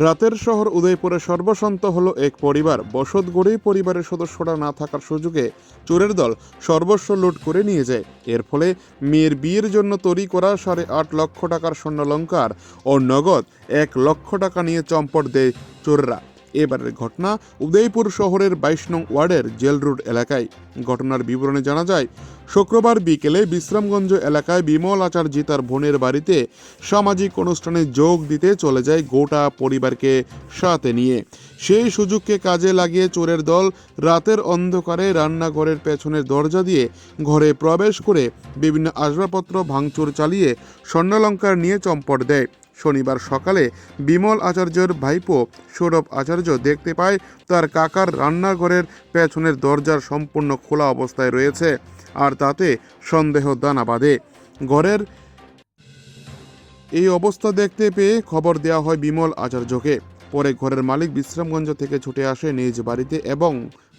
রাতের শহর উদয়পুরে সর্বশান্ত হলো এক পরিবার। বসত গড়েই পরিবারের সদস্যরা না থাকার সুযোগে চোরের দল সর্বস্ব লুট করে নিয়ে যায়। এর ফলে মেয়ের বিয়ের জন্য তৈরি করা 8.5 লক্ষ টাকার স্বর্ণালংকার ও নগদ 1 লক্ষ টাকা নিয়ে চম্পট দেয় চোররা। এবারের ঘটনা উদয়পুর শহরের 22 নং ওয়ার্ডের জেল রোড এলাকায়। ঘটনার বিবরণে জানা যায়, শুক্রবার বিকেলে বিশ্রামগঞ্জ এলাকায় বিমল আচার্য তার বোনের বাড়িতে সামাজিক অনুষ্ঠানে যোগ দিতে চলে যায় গোটা পরিবারকে সাথে নিয়ে। সেই সুযোগকে কাজে লাগিয়ে চোরের দল রাতের অন্ধকারে রান্নাঘরের পেছনের দরজা দিয়ে ঘরে প্রবেশ করে বিভিন্ন আসবাবপত্র ভাঙচুর চালিয়ে স্বর্ণালংকার নিয়ে চম্পট দেয়। শনিবার সকালে বিমল আচার্যের ভাইপো সৌরভ আচার্য দেখতে পায় তার কাকার রান্নাঘরের পেছনের দরজার সম্পূর্ণ খোলা অবস্থায় রয়েছে, আর তাতে সন্দেহ দানা বাঁধে। ঘরের এই অবস্থা দেখতে পেয়ে খবর দেওয়া হয় বিমল আচার্যকে। পরে ঘরের মালিক বিশ্রামগঞ্জ থেকে ছুটে আসে নিজ বাড়িতে এবং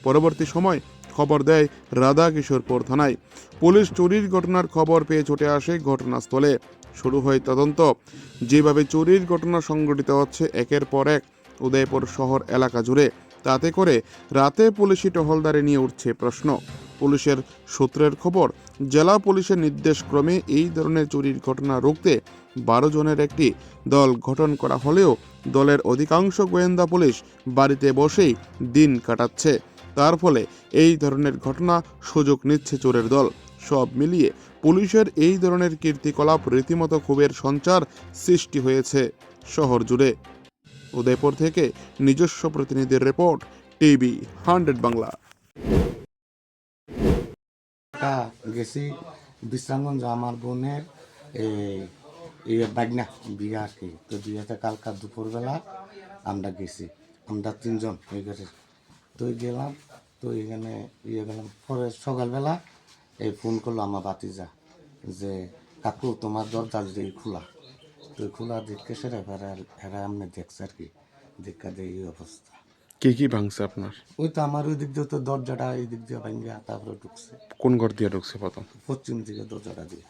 পরবর্তী সময় খবর দেয় রাধা কিশোরপুর থানায়। পুলিশ চুরির ঘটনার খবর পেয়ে ছুটে আসে ঘটনাস্থলে। শুরু হয় তদন্ত। যেভাবে চুরির ঘটনা সংঘটিত হচ্ছে একের পর এক উদয়পুর শহর এলাকা জুড়ে, তাতে করে রাতে পুলিশি টহলদারি নিয়ে উঠছে প্রশ্ন। পুলিশের সূত্রের খবর, জেলা পুলিশের নির্দেশক্রমে এই ধরনের চুরির ঘটনা রুখতে 12 জনের একটি দল গঠন করা হলেও দলের অধিকাংশ গোয়েন্দা পুলিশ বাড়িতে বসেই দিন কাটাচ্ছে। তার ফলে এই ধরনের ঘটনা সুযোগ নিচ্ছে চোরের দল। সব মিলিয়ে পুলিশের এই ধরনের কীর্তিকলাপ রীতিমতো ক্ষোভের সঞ্চার সৃষ্টি হয়েছে শহর জুড়ে। উদয়পুর থেকে নিজস্ব প্রতিনিধির রিপোর্ট, টিভি 100 বাংলা। গেছি বিশ্রামগঞ্জ আমার বোনের এই বাগনা বিয়ে আর কি। তো বিয়েতে কালকা দুপুরবেলা আমরা গেছি, আমরা 3 জন এই ঘরের। তো গেলাম, তো এখানে গেলাম। পরে সকালবেলা এই ফোন করলো আমার বাতিজা যে কাকু তোমার দরজা যে খোলা। তো খোলা দেখে সেটা হেরা আমি দেখছে আর কি, দেখা দিয়ে এই অবস্থা। কি কি ভাঙছে আপনার? ওই তো আমার ওই দিক দিয়ে তো দরজাটা এই দিক দিয়ে ভাঙ্গা তারপরে ঢুকছে। কোন ঘর দিয়ে ঢুকছে প্রথম? পশ্চিম দিকে দরজাটা দিয়ে।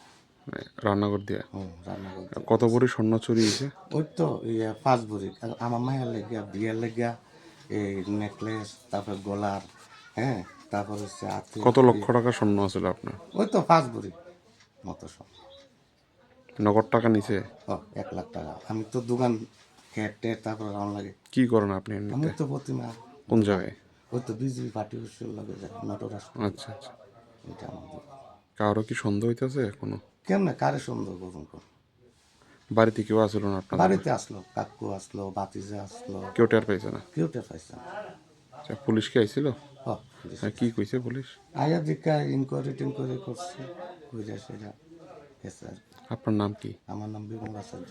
রান্নাঘর দিয়ে। রান্নাঘর দিয়ে। কত ভরি স্বর্ণ চুরি হয়েছে? ওই তো 5 ভরি। আমার মায়ের লেগিয়া বিয়ের লেগিয়া এই নেকলেস, তারপরে গলার, হ্যাঁ, তারপর হচ্ছে হাতে। কত লক্ষ টাকা স্বর্ণ আছিল আপনার? ওই তো 5 ভরি মতো সব। নগদ টাকা নিছে? 1 লাখ টাকা। আমি তো দোকান খেটে তারপর রাউন্ড লাগে। কি করেন আপনি আমি এমনিতে? তো প্রতিমা। কোন জায়গায়? ওই তো বিজেপি পার্টি অফিসের লগে যায় নটরাজ। আচ্ছা আচ্ছা। এটা আমাদের। কারো কি সন্দেহ হইতেছে কোনো? কেমনে কারে সুন্দর করুন? বাড়িতে কেউ আসলো না আপনার? বাড়িতে আসলো, কাকু আসলো, বাতিজা আসলো, কেউ টের পাইছে না? কেউ টের পাইছে না। আচ্ছা, পুলিশ কি আইছিল? হ্যাঁ, কি কইছে পুলিশ? আয়া দিকা ইনকোয়ারি টিনকোয়ারি করছে, কইরা সেটা গেছে আর কি। আপনার নাম কি? আমার নাম বিমল আচার্য।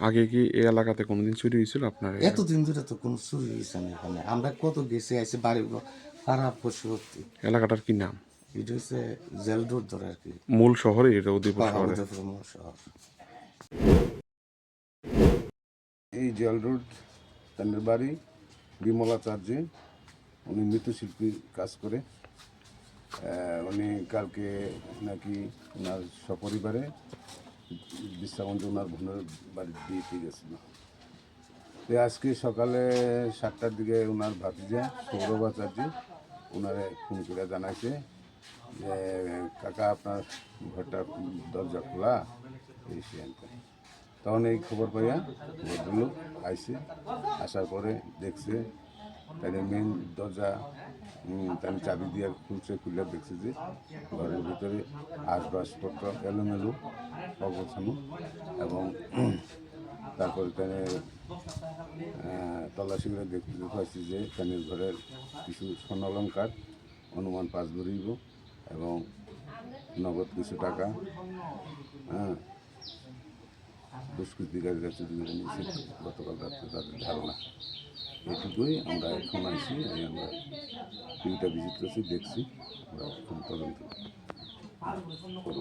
আগে কি এই এলাকাতে কোনোদিন চুরি হয়েছিল আপনার? এতদিন ধরে তো কোনো চুরি হয়েছে না এখানে। আমরা কত গেছে আইসি বাড়িগুলো খারাপ পশুবর্তী। এলাকাটার কি নাম? এটা হচ্ছে জেল রোড ধরে আর কি। মূল শহরে এটা উদয়পুর শহরে? উদয়পুর মূল শহর। এই জেল রোড তাদের বাড়ি বিমলাচার্য। উনি মৃৎশিল্পী কাজ করে। উনি কালকে নাকি ওনার সপরিবারে বিশ্রামগঞ্জ ওনার বোনের বাড়ির বিয়েতে গেছিল। তো আজকে সকালে 7টার দিকে ওনার ভাতিজা সৌরভ আচার্য ওনারে ফোন করে জানাইছে যে কাকা আপনার ঘরটা দরজা খোলা, এই সিদ্ধান্ত। তখন এই খবর পাইয়া ভদ্রলোক আইসে, আসার পরে দেখছে তাদের মেন দরজা তার চাবি দিয়ে খুলছে, খুলে দেখছে যে ঘরের ভিতরে আসবাবপত্র এলোমেলো অবস্থানো, এবং তারপরে তাদের তল্লাশি করে দেখতে পাচ্ছি যে তাদের ঘরের কিছু স্বর্ণালংকার অনুমান 5 ভরি এবং নগদ কিছু টাকা দুষ্কৃতিকারীর কাছে নিয়েছে গতকাল রাত্রে, তাদের ধারণা। এটুকুই আমরা এখন আসি, আমরা টিভিটা ভিজিট করছি, দেখছি, আমরা এখন তদন্ত করব।